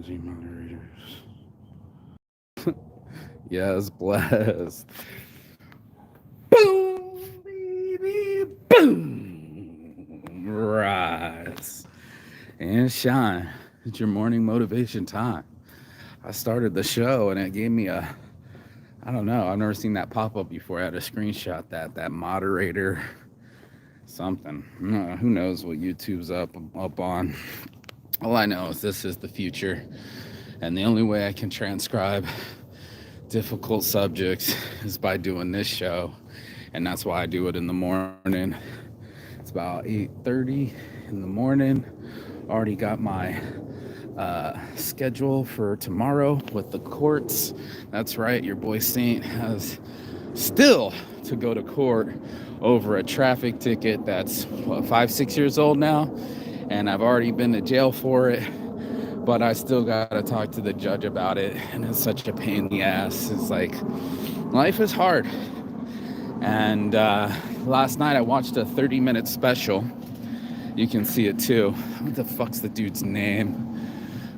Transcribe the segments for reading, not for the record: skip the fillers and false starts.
Emergency moderators. Yes, blessed. Boom, baby, boom. Rise and shine. It's your morning motivation time. I started the show and it gave me I don't know. I've never seen that pop up before. I had a screenshot that moderator something. Who knows what YouTube's up on? All I know is this is the future, and the only way I can transcribe difficult subjects is by doing this show, and that's why I do it in the morning. It's about 8:30 in the morning. Already got my schedule for tomorrow with the courts. That's right, your boy Saint has still to go to court over a traffic ticket that's 5, 6 years old now, and I've already been to jail for it. But I still gotta talk to the judge about it, and it's such a pain in the ass. It's like life is hard. And last night I watched a 30-minute special. You can see it too. What the fuck's the dude's name?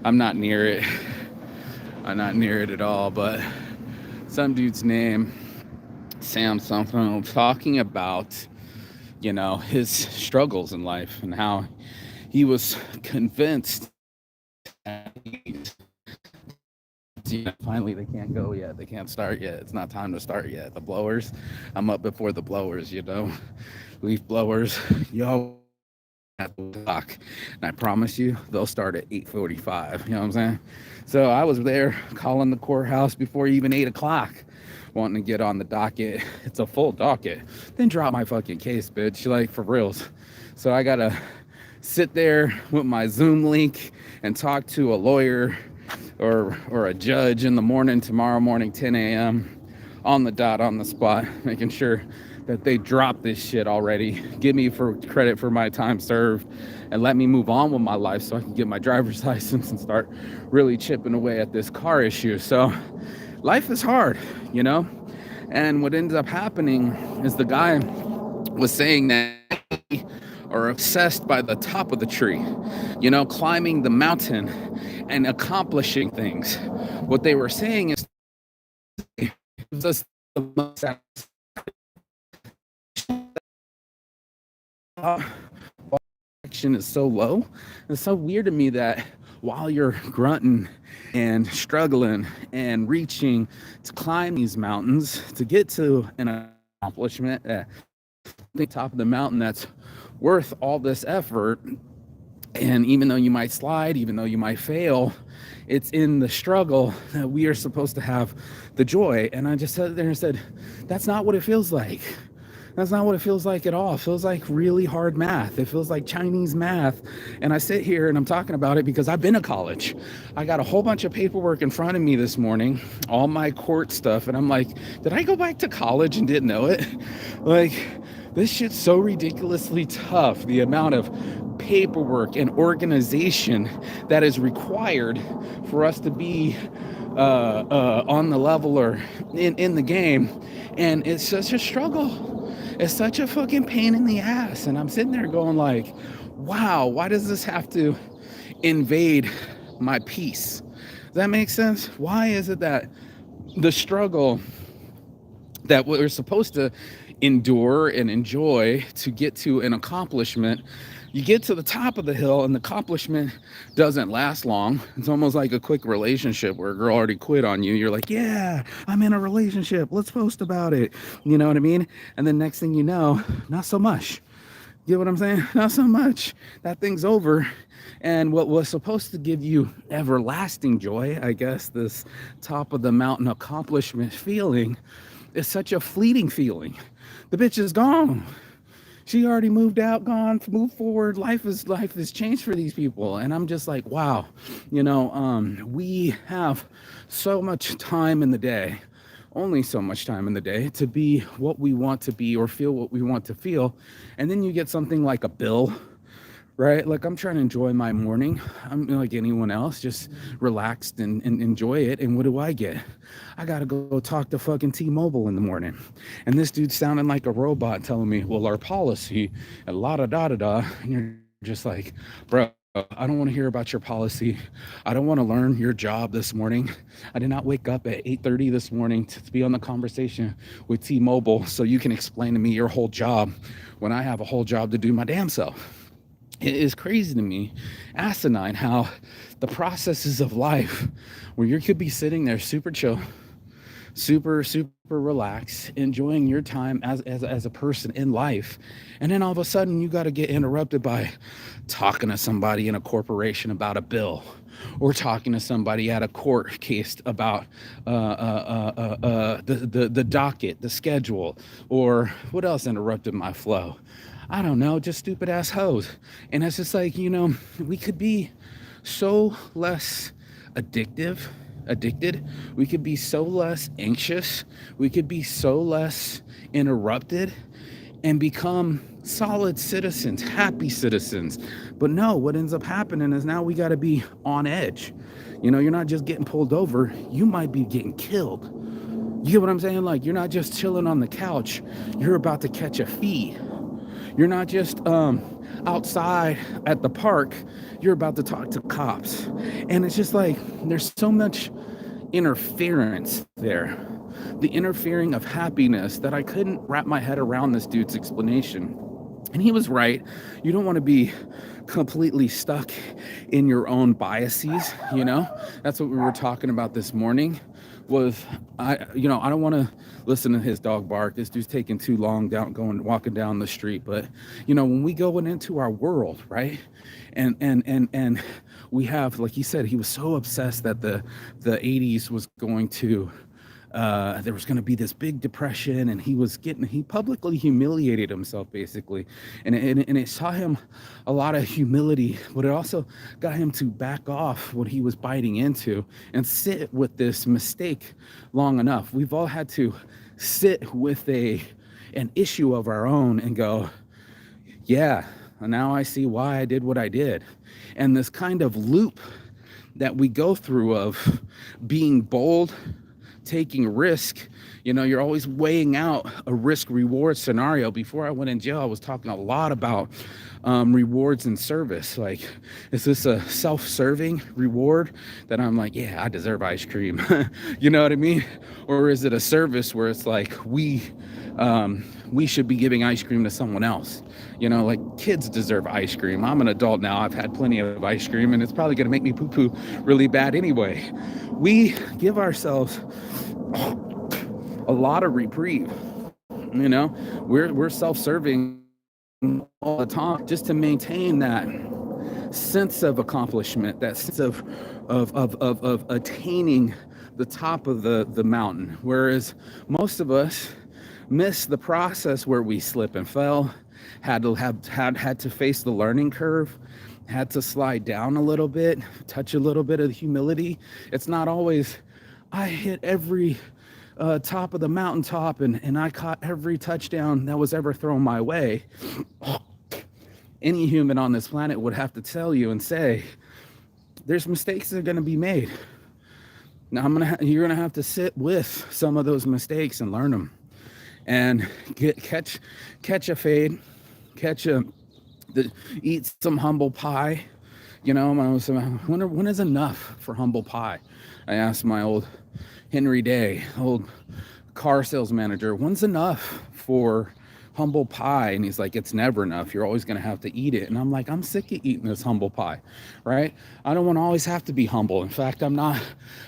I'm not near it. I'm not near it at all. But some dude's name, Sam something, talking about, his struggles in life and how he was convinced finally they can't go yet, they can't start yet, it's not time to start yet. The blowers, I'm up before the blowers, leaf blowers, at the clock, and I promise you they'll start at 8:45. You know what I'm saying? So I was there calling the courthouse before even 8 o'clock, wanting to get on the docket. It's a full docket. Then drop my fucking case, bitch, like for reals. So I gotta sit there with my Zoom link and talk to a lawyer or a judge in the morning, tomorrow morning, 10 a.m. on the dot, on the spot, making sure that they drop this shit already, give me for credit for my time served, and let me move on with my life so I can get my driver's license and start really chipping away at this car issue. So life is hard, and what ends up happening is the guy was saying that are obsessed by the top of the tree, climbing the mountain and accomplishing things. What they were saying is just action is so low. It's so weird to me that while you're grunting and struggling and reaching to climb these mountains to get to an accomplishment at the top of the mountain that's worth all this effort, and even though you might slide, even though you might fail, it's in the struggle that we are supposed to have the joy. And I just sat there and said, that's not what it feels like. That's not what it feels like at all. It feels like really hard math. It feels like Chinese math. And I sit here and I'm talking about it because I've been to college. I got a whole bunch of paperwork in front of me this morning, all my court stuff. And I'm like, did I go back to college and didn't know it? Like, this shit's so ridiculously tough. The amount of paperwork and organization that is required for us to be on the level or in the game. And it's such a struggle. It's such a fucking pain in the ass. And I'm sitting there going like, wow, why does this have to invade my peace? Does that make sense? Why is it that the struggle that we're supposed to endure and enjoy to get to an accomplishment, you get to the top of the hill and the accomplishment doesn't last long? It's almost like a quick relationship where a girl already quit on you. You're like, yeah, I'm in a relationship, let's post about it. You know what I mean? And then next thing you know, not so much. You know what I'm saying? Not so much. That thing's over. And what was supposed to give you everlasting joy, I guess, this top of the mountain accomplishment feeling, is such a fleeting feeling. The bitch is gone. She already moved out, gone, moved forward. Life is changed for these people. And I'm just like, wow, we have so much time in the day, only so much time in the day to be what we want to be or feel what we want to feel. And then you get something like a bill, right? Like, I'm trying to enjoy my morning. I'm like anyone else, just relaxed and enjoy it. And what do I get? I got to go talk to fucking T-Mobile in the morning. And this dude sounding like a robot telling me, well, our policy, and la da da da da. And you're just like, bro, I don't want to hear about your policy. I don't want to learn your job this morning. I did not wake up at 8:30 this morning to be on the conversation with T-Mobile so you can explain to me your whole job when I have a whole job to do my damn self. It is crazy to me, asinine, how the processes of life where you could be sitting there super chill, super relaxed, enjoying your time as a person in life, and then all of a sudden you got to get interrupted by talking to somebody in a corporation about a bill, or talking to somebody at a court case about the docket, the schedule, or what else interrupted my flow. I don't know, just stupid ass hoes. And it's just like, we could be so less addicted. We could be so less anxious. We could be so less interrupted and become solid citizens, happy citizens. But no, what ends up happening is now we got to be on edge. You're not just getting pulled over, you might be getting killed. You get what I'm saying? Like, you're not just chilling on the couch, you're about to catch a fee. You're not just outside at the park, you're about to talk to cops. And it's just like, there's so much interference there. The interfering of happiness that I couldn't wrap my head around this dude's explanation. And he was right. You don't want to be completely stuck in your own biases, That's what we were talking about this morning. I don't want to listen to his dog bark. This dude's taking too long walking down the street. But when we go into our world, right? And we have, like he said, he was so obsessed that the 80s was going to there was going to be this big depression, and he publicly humiliated himself, basically, and it saw him a lot of humility, but it also got him to back off what he was biting into and sit with this mistake long enough. We've all had to sit with an issue of our own and go, yeah, now I see why I did what I did. And this kind of loop that we go through of being bold, taking risk, you're always weighing out a risk reward scenario. Before I went in jail, I was talking a lot about rewards and service. Like, is this a self-serving reward that I'm like, yeah, I deserve ice cream? You know what I mean? Or is it a service where it's like we should be giving ice cream to someone else? Like, kids deserve ice cream. I'm an adult now. I've had plenty of ice cream, and it's probably going to make me poo-poo really bad anyway. We give ourselves a lot of reprieve. We're self-serving all the time just to maintain that sense of accomplishment, that sense of attaining the top of the mountain. Whereas most of us miss the process where we slip and fell, had to face the learning curve, had to slide down a little bit, touch a little bit of humility. It's not always, I hit every top of the mountaintop and I caught every touchdown that was ever thrown my way. Any human on this planet would have to tell you and say, there's mistakes that are going to be made. Now you're going to have to sit with some of those mistakes and learn them, and catch a fade, eat some humble pie. When is enough for humble pie? I asked my old Henry Day, old car sales manager, when's enough for humble pie? And he's like, it's never enough. You're always going to have to eat it. And I'm like, I'm sick of eating this humble pie, right? I don't want to always have to be humble. In fact, I'm not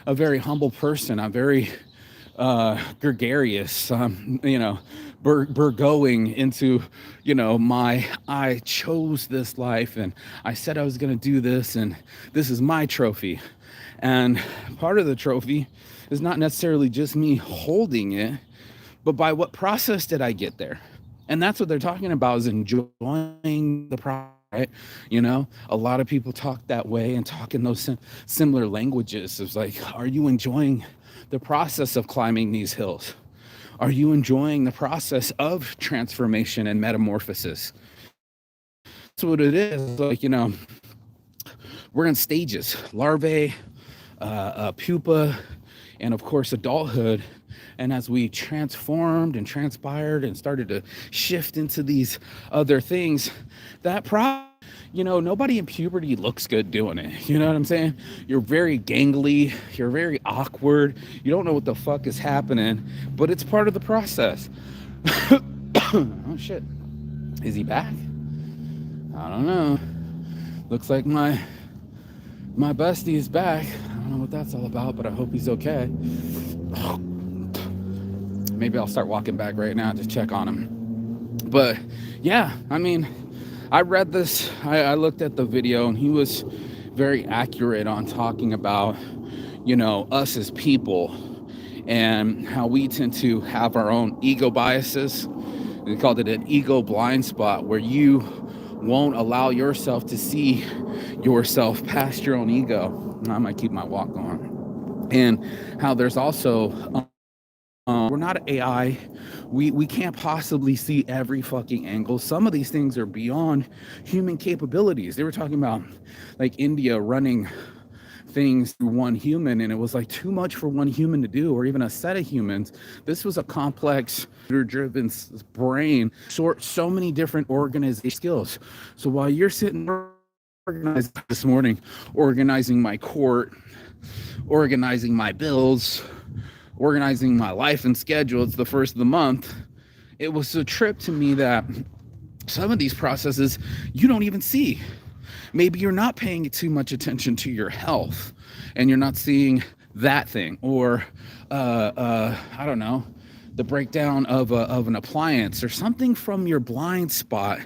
a very humble person. I'm very gregarious, going into, I chose this life and I said I was going to do this, and this is my trophy. And part of the trophy is not necessarily just me holding it, but by what process did I get there? And that's what they're talking about, is enjoying the process. Right? A lot of people talk that way and talk in those similar languages. It's like, are you enjoying the process of climbing these hills? Are you enjoying the process of transformation and metamorphosis? That's what it is. Like, we're in stages: larvae, pupa, and of course adulthood. And as we transformed and transpired and started to shift into these other things, that nobody in puberty looks good doing it. You know what I'm saying? You're very gangly, you're very awkward, you don't know what the fuck is happening, but it's part of the process. Oh shit. Is he back? I don't know. Looks like my bestie is back. I don't know what that's all about, but I hope he's okay. Maybe I'll start walking back right now, just check on him. But yeah, I mean, I read this, I looked at the video, and he was very accurate on talking about, us as people and how we tend to have our own ego biases. They called it an ego blind spot, where you won't allow yourself to see yourself past your own ego. I might keep my walk on. And how there's also we're not an AI. We can't possibly see every fucking angle. Some of these things are beyond human capabilities. They were talking about like India running things through one human, and it was like too much for one human to do, or even a set of humans. This was a complex driven brain, so many different organization skills. So while you're sitting organized this morning, organizing my court, organizing my bills, organizing my life and schedule, it's the first of the month, it was a trip to me that some of these processes you don't even see. Maybe you're not paying too much attention to your health and you're not seeing that thing, or I don't know, the breakdown of an appliance or something from your blind spot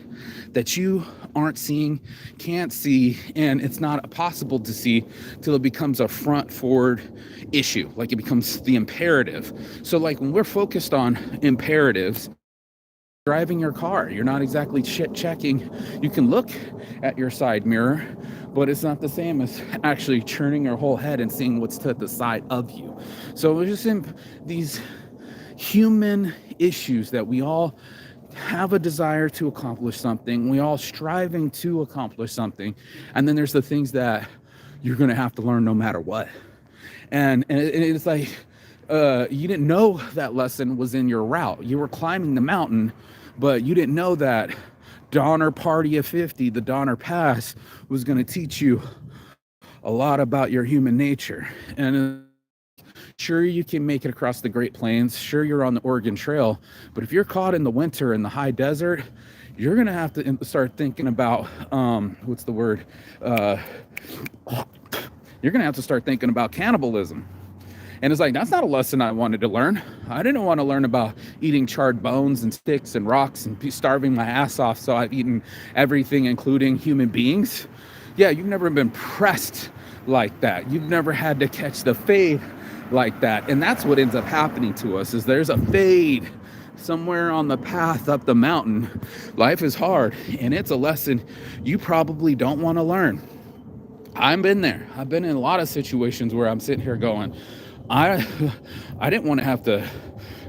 that you aren't seeing, can't see, and it's not possible to see till it becomes a front forward issue, like it becomes the imperative. So like when we're focused on imperatives, driving your car, you're not exactly checking. You can look at your side mirror, but it's not the same as actually turning your whole head and seeing what's to the side of you. So we're just in these human issues that we all have a desire to accomplish something. We all striving to accomplish something. And then there's the things that you're going to have to learn no matter what. And it's like, you didn't know that lesson was in your route. You were climbing the mountain, but you didn't know that Donner Party of 50, the Donner Pass, was going to teach you a lot about your human nature. And sure, you can make it across the Great Plains. Sure, you're on the Oregon Trail. But if you're caught in the winter in the high desert, you're going to have to start thinking about, what's the word? You're going to have to start thinking about cannibalism. And it's like, that's not a lesson I wanted to learn. I didn't want to learn about eating charred bones and sticks and rocks and starving my ass off so I've eaten everything, including human beings. Yeah, you've never been pressed like that. You've never had to catch the fade like that. And that's what ends up happening to us, is there's a fade somewhere on the path up the mountain. Life is hard, and it's a lesson you probably don't want to learn. I've been there. I've been in a lot of situations where I'm sitting here going, I didn't want to have to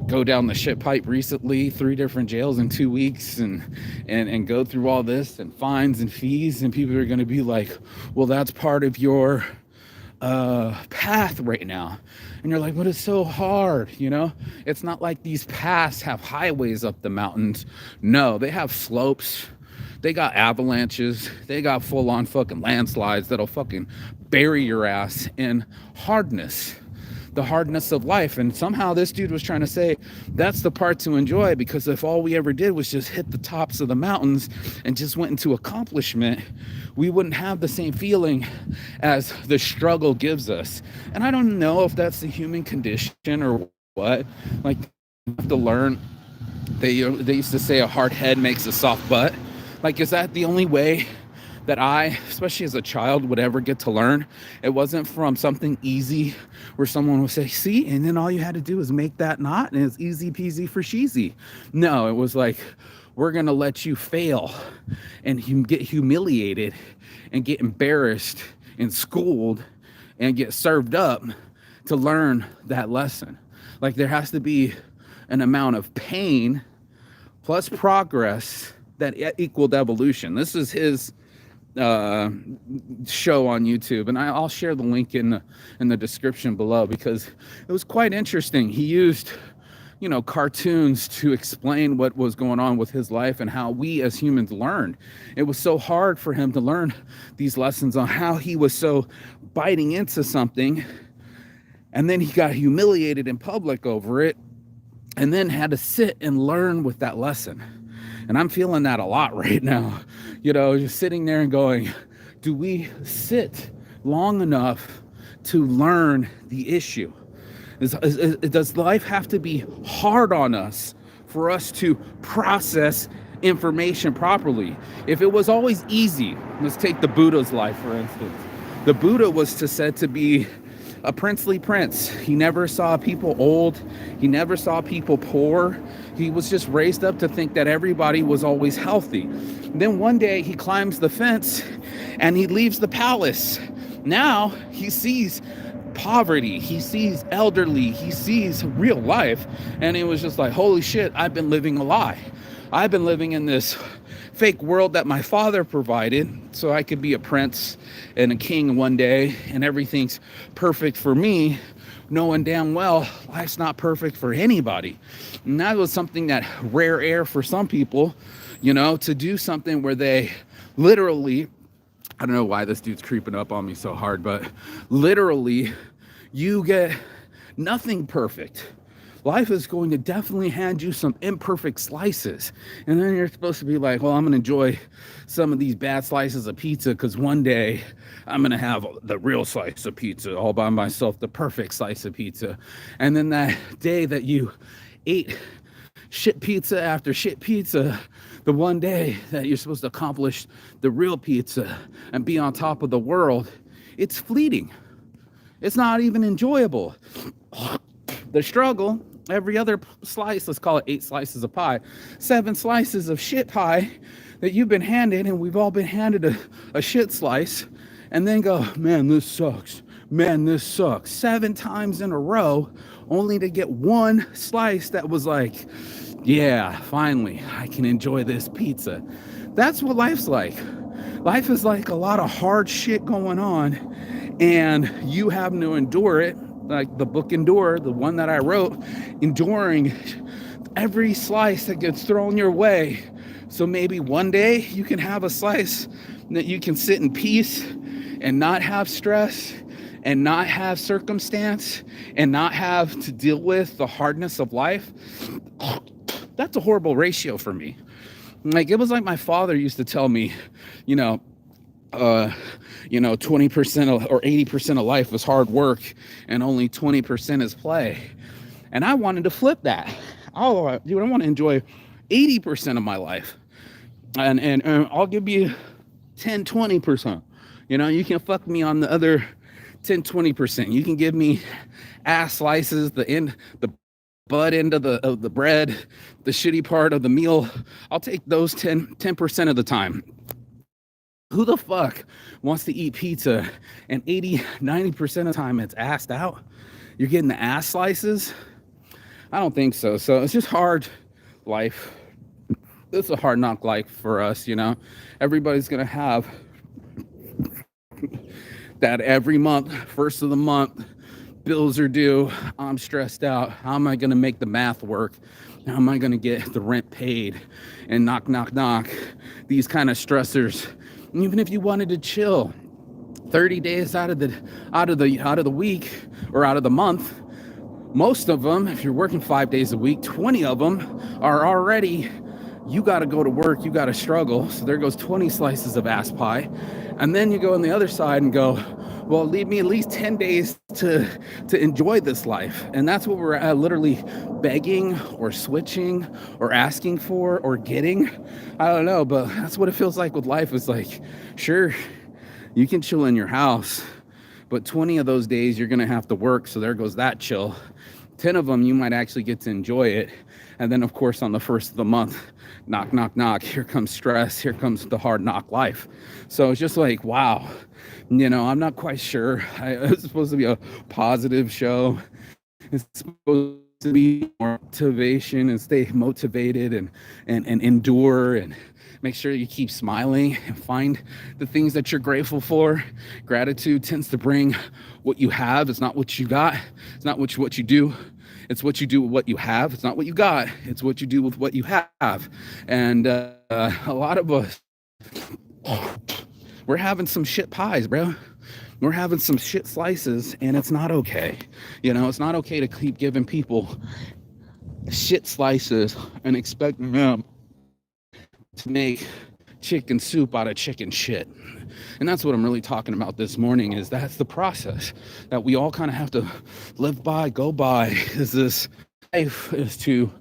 go down the shit pipe recently, 3 different jails in 2 weeks, and go through all this and fines and fees, and people are going to be like, well, that's part of your path right now. And you're like, but it's so hard, it's not like these paths have highways up the mountains. No, they have slopes. They got avalanches. They got full-on fucking landslides that'll fucking bury your ass in hardness, the hardness of life. And somehow this dude was trying to say that's the part to enjoy, because if all we ever did was just hit the tops of the mountains and just went into accomplishment, we wouldn't have the same feeling as the struggle gives us. And I don't know if that's the human condition or what. Like, you have to learn. They used to say a hard head makes a soft butt. Like, is that the only way that I, especially as a child, would ever get to learn? It wasn't from something easy where someone would say, see, and then all you had to do is make that knot and it's easy peasy for sheezy. No, it was like, we're going to let you fail and get humiliated and get embarrassed and schooled and get served up to learn that lesson. Like, there has to be an amount of pain plus progress that equaled evolution. This is his show on YouTube, and I'll share the link in the description below, because it was quite interesting. He used cartoons to explain what was going on with his life and how we as humans learned. It was so hard for him to learn these lessons on how he was so biting into something, and then he got humiliated in public over it, and then had to sit and learn with that lesson. And I'm feeling that a lot right now, just sitting there and going, do we sit long enough to learn the issue? Does life have to be hard on us for us to process information properly? If it was always easy, let's take the Buddha's life, for instance. The Buddha was said to be a princely prince. He never saw people old. He never saw people poor. He was just raised up to think that everybody was always healthy. Then one day he climbs the fence and he leaves the palace. Now he sees poverty, he sees elderly, he sees real life, and it was just like, holy shit, I've been living a lie. I've been living in this fake world that my father provided so I could be a prince and a king one day, and everything's perfect for me, knowing damn well life's not perfect for anybody. And that was something that rare air for some people, to do something where they literally, I don't know why this dude's creeping up on me so hard, but literally you get nothing perfect. Life is going to definitely hand you some imperfect slices. And then you're supposed to be like, well, I'm going to enjoy some of these bad slices of pizza because one day I'm going to have the real slice of pizza all by myself, the perfect slice of pizza. And then that day that you ate shit pizza after shit pizza, the one day that you're supposed to accomplish the real pizza and be on top of the world, it's fleeting. It's not even enjoyable. The struggle, every other slice, let's call it 8 slices of pie, 7 slices of shit pie that you've been handed, and we've all been handed a shit slice, and then go, man, this sucks. Man, this sucks. 7 times in a row, only to get one slice that was like, yeah, finally, I can enjoy this pizza. That's what life's like. Life is like a lot of hard shit going on, and you having to endure it, like the book Endure, the one that I wrote, enduring every slice that gets thrown your way. So maybe one day you can have a slice that you can sit in peace and not have stress and not have circumstance and not have to deal with the hardness of life. That's a horrible ratio for me. Like, it was like my father used to tell me, 20% or 80% of life is hard work and only 20% is play. And I wanted to flip that. Oh, dude, I want to enjoy 80% of my life. And I'll give you 10, 20%. You can fuck me on the other 10, 20%. You can give me ass slices, the butt end of the bread, the shitty part of the meal. I'll take those 10% of the time. Who the fuck wants to eat pizza and 80, 90% of the time it's assed out? You're getting the ass slices? I don't think so. So it's just hard life. It's a hard knock life for us, Everybody's going to have that every month, first of the month, bills are due. I'm stressed out. How am I going to make the math work? How am I going to get the rent paid? And knock, knock, knock. These kind of stressors. Even if you wanted to chill 30 days out of the week or out of the month, most of them, if you're working 5 days a week, 20 of them are already, you got to go to work, you got to struggle. So there goes 20 slices of ass pie. And then you go on the other side and go, well, leave me at least 10 days to enjoy this life. And that's what we're literally begging or switching or asking for or getting. I don't know, but that's what it feels like with life. It's like, sure, you can chill in your house, but 20 of those days you're going to have to work. So there goes that chill. 10 of them, you might actually get to enjoy it. And then, of course, on the first of the month, knock, knock, knock, here comes stress. Here comes the hard knock life. So it's just like, wow. I'm not quite sure. It's supposed to be a positive show. It's supposed to be more motivation and stay motivated and endure and make sure you keep smiling and find the things that you're grateful for. Gratitude tends to bring what you have. It's not what you got. It's not what you do. It's what you do with what you have. It's not what you got. It's what you do with what you have. And a lot of us, we're having some shit pies, bro. We're having some shit slices, and it's not okay. It's not okay to keep giving people shit slices and expecting them to make chicken soup out of chicken shit. And that's what I'm really talking about this morning, is that's the process that we all kind of have to live by, go by, is this life is to,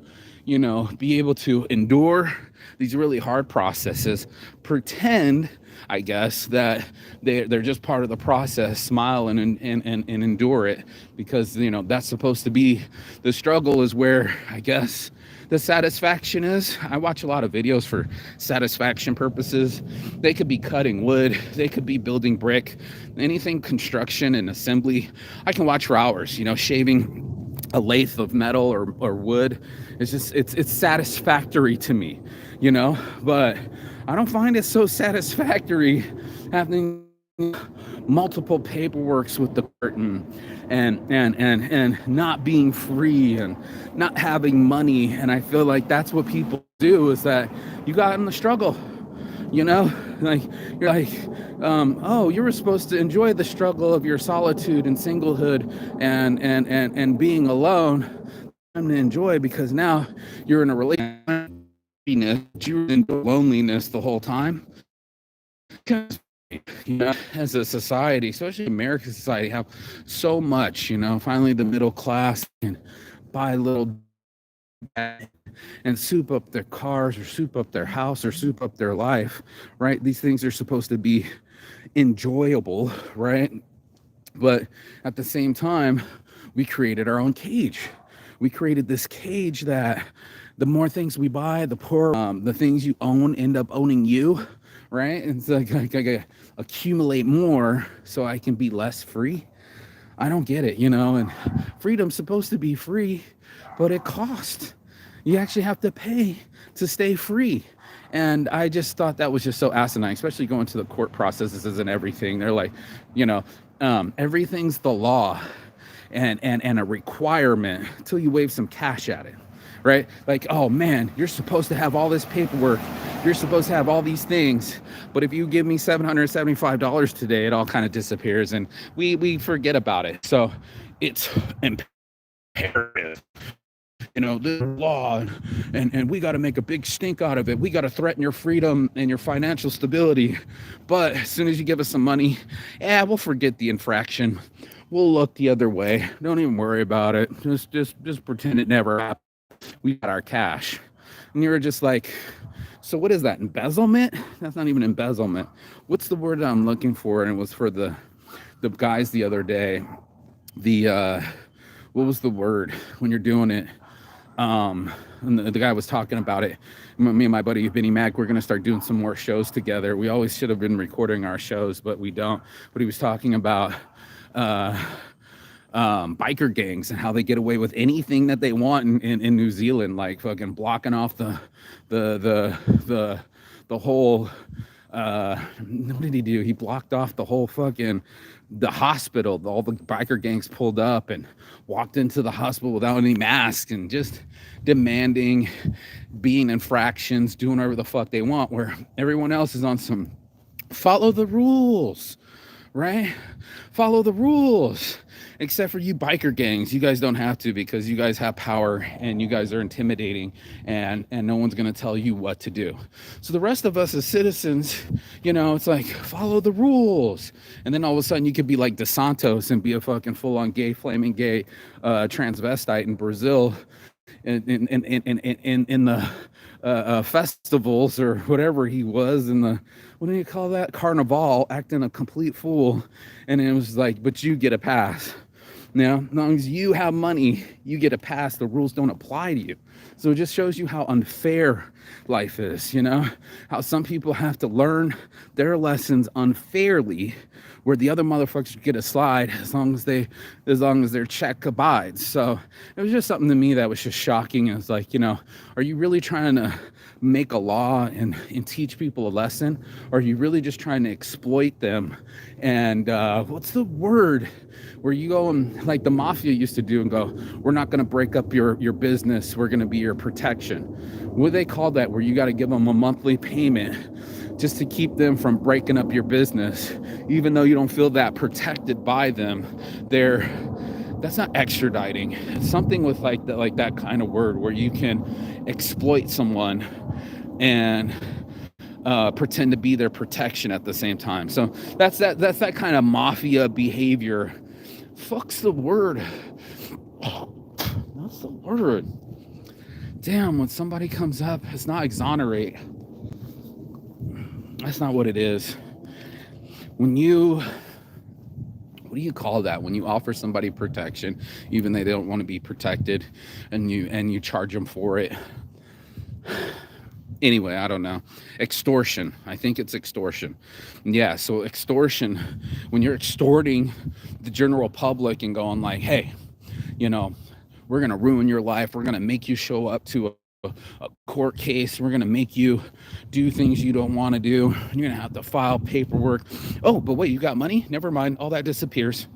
be able to endure these really hard processes, pretend, I guess, that they're just part of the process, smile and endure it, because, that's supposed to be the struggle, is where, I guess, the satisfaction is. I watch a lot of videos for satisfaction purposes. They could be cutting wood, they could be building brick, anything construction and assembly. I can watch for hours, shaving a lathe of metal or wood. It's just, it's satisfactory to me, but I don't find it so satisfactory having multiple paperworks with the curtain and not being free and not having money. And I feel like that's what people do, is that you got in the struggle, like you're like, oh, you were supposed to enjoy the struggle of your solitude and singlehood and being alone. Time to enjoy, because now you're in a relationship. You're in loneliness the whole time. Because as a society, especially American society, have so much, finally the middle class can buy little and soup up their cars or soup up their house or soup up their life, right? These things are supposed to be enjoyable, right? But at the same time, we created our own cage. We created this cage that the more things we buy, the poorer the things you own end up owning you, right? And it's like I accumulate more so I can be less free. I don't get it, and freedom's supposed to be free, but it costs. You actually have to pay to stay free. And I just thought that was just so asinine, especially going to the court processes and everything. They're like, everything's the law and a requirement until you wave some cash at it, right? Like, oh man, you're supposed to have all this paperwork. You're supposed to have all these things. But if you give me $775 today, it all kind of disappears and we forget about it. So it's imperative. The law, and we got to make a big stink out of it. We got to threaten your freedom and your financial stability. But as soon as you give us some money, we'll forget the infraction. We'll look the other way. Don't even worry about it. Just pretend it never happened. We got our cash. And you're just like, so what is that? Embezzlement? That's not even embezzlement. What's the word I'm looking for? And it was for the guys the other day. What was the word when you're doing it? And the guy was talking about it. Me and my buddy Benny Mac, we're going to start doing some more shows together. We always should have been recording our shows, but we don't. But he was talking about biker gangs and how they get away with anything that they want in New Zealand, like fucking blocking off the whole what did he do? He blocked off the whole the hospital. All the biker gangs pulled up and walked into the hospital without any masks and just demanding, being infractions, doing whatever the fuck they want, where everyone else is on some follow the rules, right? Follow the rules. Except for you biker gangs, you guys don't have to, because you guys have power and you guys are intimidating, and no one's going to tell you what to do. So the rest of us as citizens, it's like, follow the rules. And then all of a sudden you could be like DeSantos and be a fucking full-on gay, flaming gay transvestite in Brazil in the festivals or whatever he was in the, what do you call that? Carnival, acting a complete fool. And it was like, but you get a pass. Now, as long as you have money, you get a pass. The rules don't apply to you. So it just shows you how unfair life is, how some people have to learn their lessons unfairly, where the other motherfuckers get a slide as long as their check abides. So it was just something to me that was just shocking. It's like, are you really trying to make a law and teach people a lesson, or are you really just trying to exploit them? And what's the word where you go and, like the mafia used to do, and go, we're not going to break up your business, we're going to be your protection? What do they call that, where you got to give them a monthly payment just to keep them from breaking up your business, even though you don't feel that protected by them? That's not extraditing. It's something with like that kind of word, where you can exploit someone and pretend to be their protection at the same time. So that's that kind of mafia behavior. Fuck's the word. That's the word. Damn, when somebody comes up, it's not exonerate. That's not what it is. What do you call that? When you offer somebody protection, even though they don't want to be protected, and you charge them for it. Anyway, I don't know. Extortion. I think it's extortion. Yeah, so extortion, when you're extorting the general public and going like, hey, we're going to ruin your life. We're going to make you show up to a court case. We're going to make you do things you don't want to do. You're going to have to file paperwork. Oh, but wait, you got money? Never mind. All that disappears.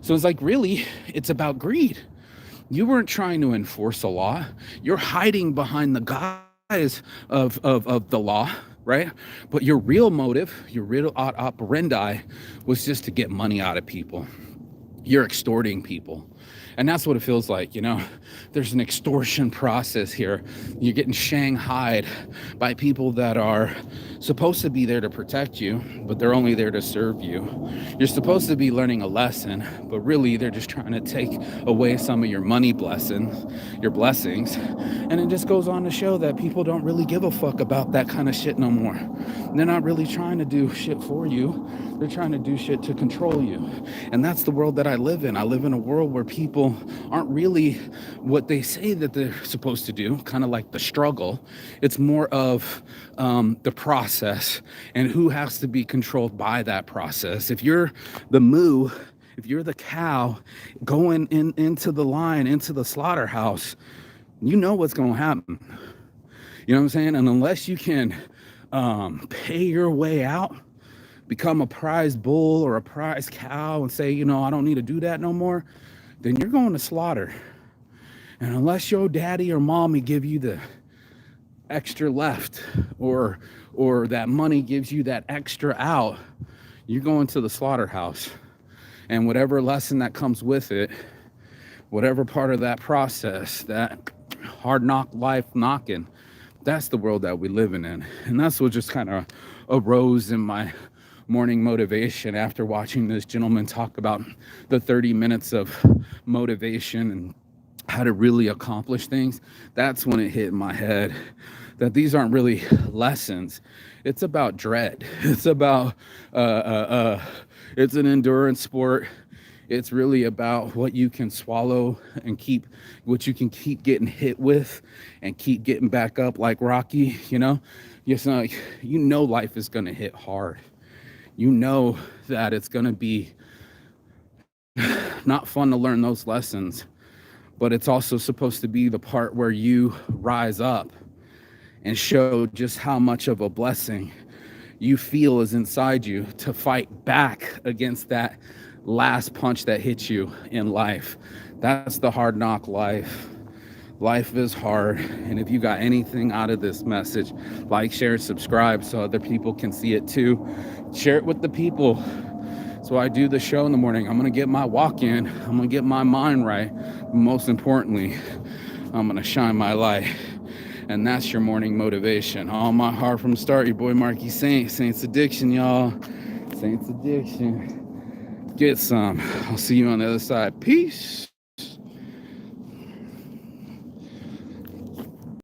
So it's like, really, it's about greed. You weren't trying to enforce a law. You're hiding behind the guise of the law, right? But your real motive, your real operandi, was just to get money out of people. You're extorting people. And that's what it feels like, there's an extortion process here. You're getting shanghaied by people that are supposed to be there to protect you, but they're only there to serve you. You're supposed to be learning a lesson, but really they're just trying to take away some of your money blessings. And it just goes on to show that people don't really give a fuck about that kind of shit no more. They're not really trying to do shit for you. They're trying to do shit to control you. And that's the world that I live in. I live in a world where people aren't really what they say that they're supposed to do, kind of like the struggle. It's more of the process and who has to be controlled by that process. If you're the moo, if you're the cow going into the line, into the slaughterhouse, you know what's going to happen. You know what I'm saying? And unless you can pay your way out, become a prize bull or a prize cow and say, I don't need to do that no more, then you're going to slaughter. And unless your daddy or mommy give you the extra left, or that money gives you that extra out, you're going to the slaughterhouse. And whatever lesson that comes with it, whatever part of that process, that hard knock life knocking, that's the world that we living in. And that's what just kind of arose in my morning motivation after watching this gentleman talk about the 30 minutes of motivation and how to really accomplish things. That's when it hit my head that these aren't really lessons. It's about dread. It's about it's an endurance sport. It's really about what you can swallow and what you can keep getting hit with and keep getting back up like Rocky. It's like, life is going to hit hard. That it's going to be not fun to learn those lessons, but it's also supposed to be the part where you rise up and show just how much of a blessing you feel is inside you to fight back against that last punch that hits you in life. That's the hard knock life. Life is hard. And if you got anything out of this message, like, share, subscribe so other people can see it too. Share it with the people. So I do the show in the morning. I'm going to get my walk in. I'm going to get my mind right. Most importantly, I'm going to shine my light. And that's your morning motivation. All my heart from the start, your boy Marky Saint. Saints Addiction, y'all. Saints Addiction. Get some. I'll see you on the other side. Peace.